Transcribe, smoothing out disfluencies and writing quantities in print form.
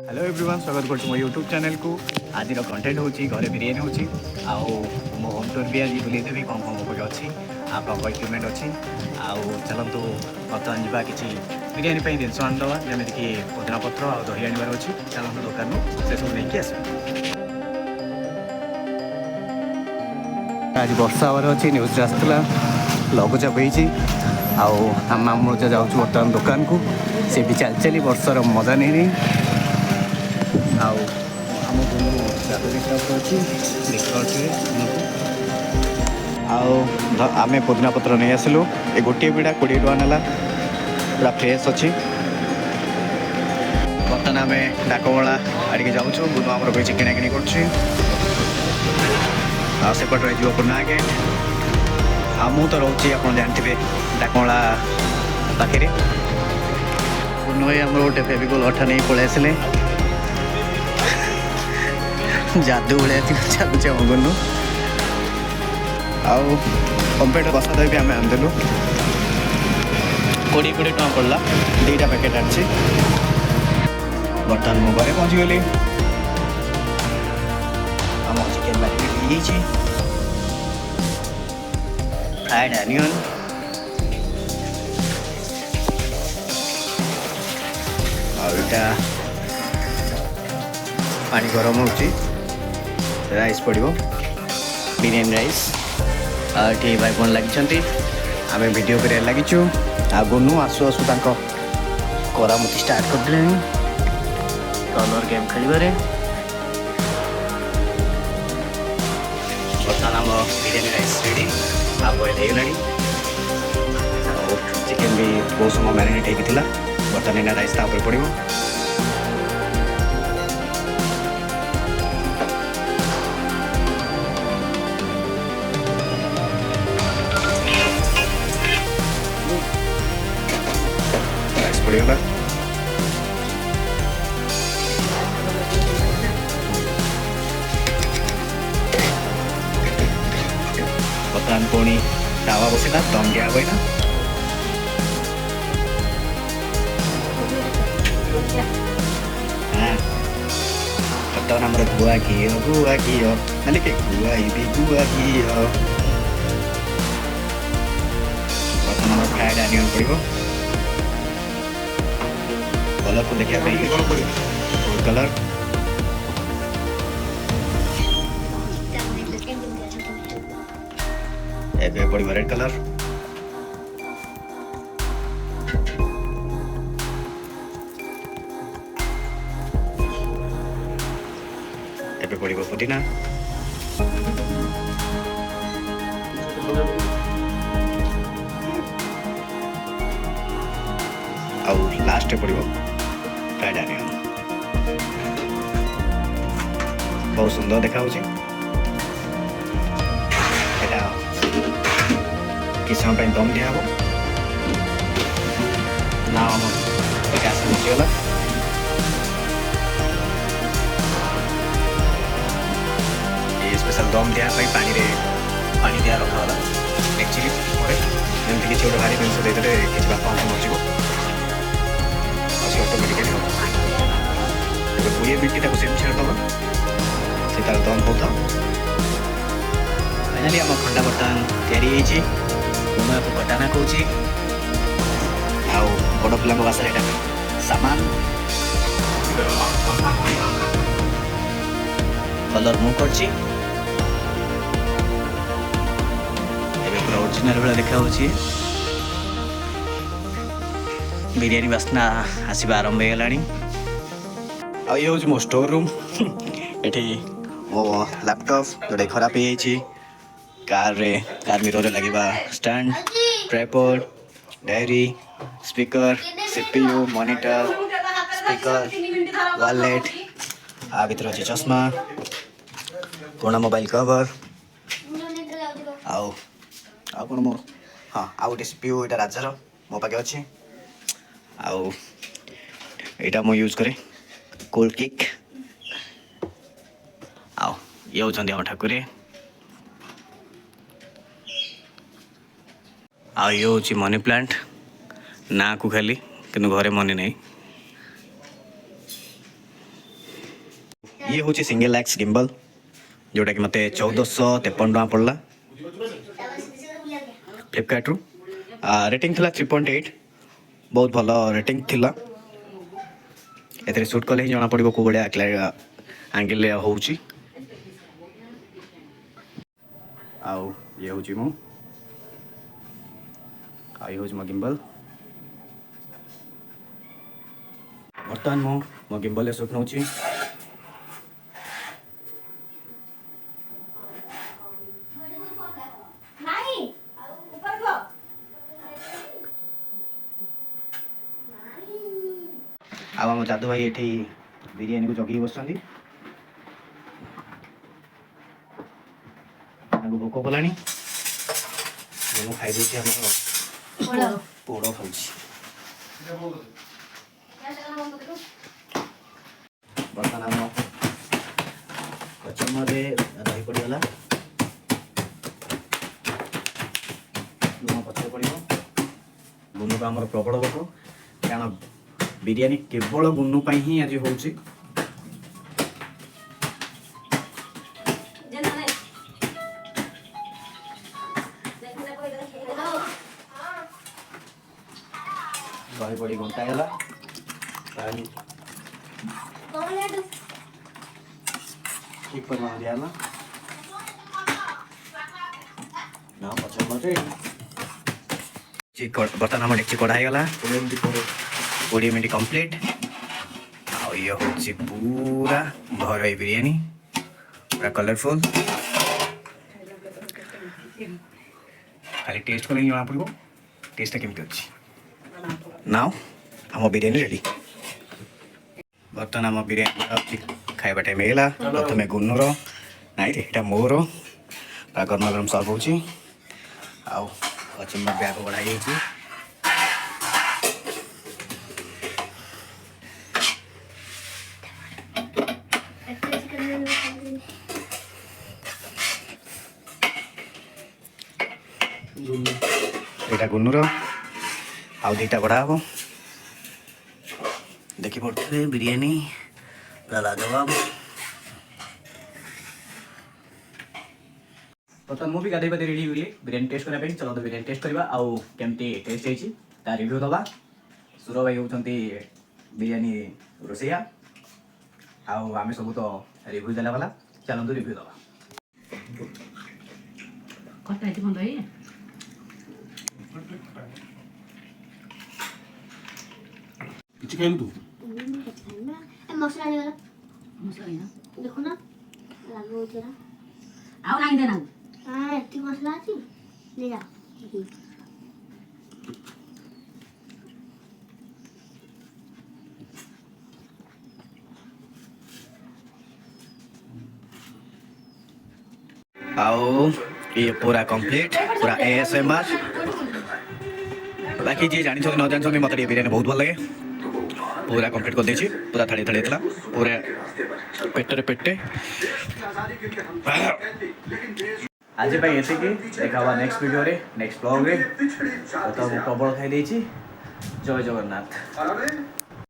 Hello everyone स्वागत कर मो यूट्यूब चैनल को आज कंटेंट होची घरे बिरियानी होची आउ मो होम टूर भी आज बुले देवी कौन कौन मोपटे अच्छी आप इक्विपमेंट अच्छी आउ चलतु बर्तमान जावा कि बिरियानी जिनस आनीदवा जमीक कि पुदीना पत्र आ दही आनबार अच्छी चलतु दुकान से सब नहीं आस आज वर्षा हबार अच्छी न्यूज आसाला लघुचाप होती आम जाऊँ बर्तमान दुकान को सी भी चल चली वर्षार मजा नहीं आम अच्छी देखिए आम पुदीना पत्र नहीं आसलु ए गोटे बिड़ा 20 टका नाला पूरा फ्रेश अच्छी बर्तमान आम डाकबला आड़े जाऊँ बुनु आमर कही किणाकिणी करपट रही पुना गेट मु तो रोचे आप जानते डाकबला पाखे बुनु भाई आम गोटे फेविकोल अठा नहीं पलि आसिले जादू भाया चलुचे आम गुनु आम्पेट बसा दही भी आम आनदेलु 20 टका पड़ा 2टा पैकेट आनी बर्तमान मो घरे पहुँचीगली आम चिकेन मैरिनेट हो फ्राइड अनियन आटा पानी गरम होची राइस पड़ो बिरियानी राइस ये भाई बहन लगी आम वीडियो कर लगिचु आ गुनु आसु आसु करामती स्टार्ट करदे कलर गेम खेल बर्तमान आम बिरियानी राइस रेडी आ बॉयल हो चिकेन भी बहुत समय मैरिनेट होता बर्तमान एना राइस तापर पड़ो पड़ेगा बर्तमान पुणी तावा बसला दम दिया हुआ बर्तमान आम गुआ घी ना कि गुआ घी बर्तमान आम फ्राइड अनियन पड़ो कलर को देखा फूड कलर एबे पड़ो रेड कलर एबे पड़ो पुदीना आउ लास्ट पड़ो फ्राइड अनियन बहुत सुंदर देखा कि समय दम दिया ना गैस बचीगला ये स्पेशल दम दिया पानी दिया रखाला एक्चुअली जमी किसी गोटे भारी जिन देते किसी बापा मरज ऑटोमेटिकली हम 20 मिनट सेम छाड़दे से तार दम होता फाइनाली आम खंडा बर्तमान तैयारी को कटाना कौच बड़ पिला भाषा सामान कलर मु कर पूरा ओरिजिनल भाया देखा बिरियानी बास्ना आसवा आरंभ हो ये हूँ मो स्टोर रूम ये मो लैपटॉप जोटा खराब हो कार मिरर लगे stand tripod diary speaker CPU monitor speaker wallet आ भीतर अच्छे चश्मा पुराना मोबाइल कवर आउ कौन मो हाँ आ गए सीपीयू यहाँ राजार मो पाखे अच्छे आउ यहाँ मु यूज करे कोल्ड किक आउ ये होती आम ठाकुर आ ये हूँ मनी प्लांट ना को खाली कि घरे मनी नहीं ये हूँ सिंगल एक्स गिम्बल जोटा कि मत 1453 टका पड़ा फ्लिपकार्ट रेटिंग थिला 3.8 बहुत भल रेटिंग थिला एथे शूट कले ही जना पड़ो को बढ़िया एंगल होउची आउ ये हूँ मो आई हूँ मो गिम्बल बर्तमान मो गिम्बल शूट नौ आम जादू भाई ये बिरियानी को जगि बस भोक कला खाई पोड़ खाऊँ बर्तमान आम कचम्बर दही पड़गला लुण पचर पड़ गुनु को आमर प्रबल भोक कारण बिरियानी केवल गुनु ही आज हूँ दही पड़ी घंटा है ठीक परिमाण दिया बर्तमान आम डेक्ची कड़ा गला 20 मिनट कंप्लीट आ ये हूँ पूरा घर बिरियानी पूरा कलरफुल खाली टेस्ट कले जना पड़ो टेस्ट केमती अच्छी नाउ आम बिरियानी रेडी बर्तमान आम बिरियानी खाଇବା टाइम ହେଇଗଲା ପ୍ରଥମେ ଗୁନୁର ନାଇଁ ରେ ଏଇଟା ମୋର ଗରମ ଗରମ ସର୍ଭ ହେଉଛି ଆଉ କଚୁମ୍ବର ବି ଆଗ ବଢ଼ା ହେଇଯାଇଛି ଏଇଟା ଗୁନୁର ଆଉ ଦୁଇଟା ବଢ଼ା ହବ ଦେଖି ପଡ଼ୁଥିବେ ବିରିୟାନୀ लाजवाब बर्तमान मुझे गाधे पाधे रेडी हुई बिरियानी टेस्ट करने चलो तो बिरियानी टेस्ट करवा आउ केमती टेस्ट होता रिव्यू दवा सुर भाई होती बिरियानी रोसैया आउ आम सब तो रिव्यू देला वाला चलते रिव्यू दवा मसला नहीं वाला मसला नहीं ना देखो ना लागो जरा आओ नहीं देना हां इतनी मसला थी ले जा आओ ये पूरा कंप्लीट पूरा एएसएमआर बाकी जी जानी न जानी मत बिरियानी बहुत भल लगे पूरा कंप्लीट कर देछि पूरा थाड़ी थाड़ी थला पूरा पेटे पेटे आज भाई ऐसे कि देखा नेक्स्ट वीडियो रे नेक्स्ट ब्लॉग रे तो प्रबल खाई देछि जय जगन्नाथ।